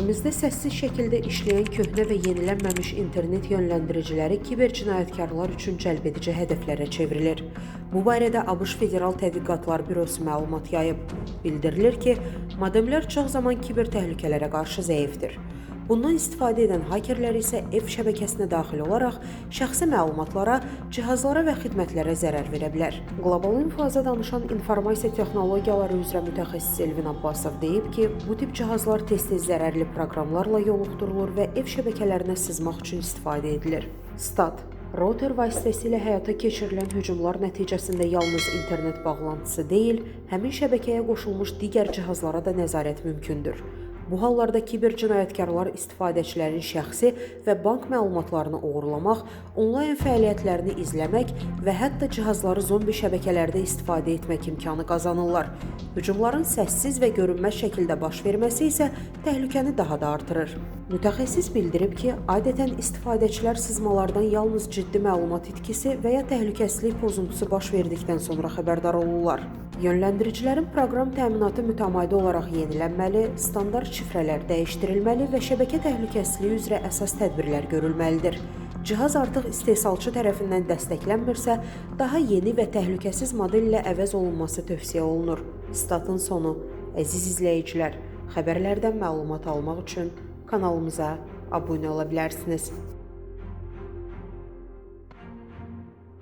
Ölkəmizdə səssiz şəkildə işləyən köhnə və yenilənməmiş internet yönləndiriciləri kiber cinayətkarlar üçün cəlbedici hədəflərə çevrilir. Bu barədə ABŞ Federal Tədqiqatlar Bürosu məlumat yayıb. Bildirilir ki, modemlər çox zaman kiber təhlükələrə qarşı zəifdir. Bundan istifadə edən hakerlər isə ev şəbəkəsinə daxil olaraq şəxsi məlumatlara, cihazlara və xidmətlərə zərər verə bilər. Qlobal Infoza danışan informasiya texnologiyaları üzrə mütəxəssis Elvin Abbasov deyib ki, bu tip cihazlar tez-tez zərərli proqramlarla yoluxdurulur və ev şəbəkələrinə sızmaq üçün istifadə edilir. Stat router vasitəsilə həyata keçirilən hücumlar nəticəsində yalnız internet bağlantısı deyil, həmin şəbəkəyə qoşulmuş digər cihazlara da nəzarət mümkündür. Bu hallarda kiber cinayətkarlar istifadəçilərin şəxsi və bank məlumatlarını oğurlamaq, onlayn fəaliyyətlərini izləmək və hətta cihazları zombi şəbəkələrdə istifadə etmək imkanı qazanırlar. Hücumların səssiz və görünməz şəkildə baş verməsi isə təhlükəni daha da artırır. Mütəxəssis bildirib ki, adətən istifadəçilər sızmalardan yalnız ciddi məlumat itkisi və ya təhlükəsizlik pozuntusu baş verdikdən sonra xəbərdar olurlar. Yönləndiricilərin proqram təminatı mütəmadi olaraq yenilənməli, standart şifrələr dəyişdirilməli və şəbəkə təhlükəsizliyi üzrə əsas tədbirlər görülməlidir. Cihaz artıq istehsalçı tərəfindən dəstəklənmirsə, daha yeni və təhlükəsiz modellə əvəz olunması tövsiyə olunur. Statın sonu. Əziz izləyicilər, xəbərlərdən məlumat almaq üçün kanalımıza abunə ola bilərsiniz.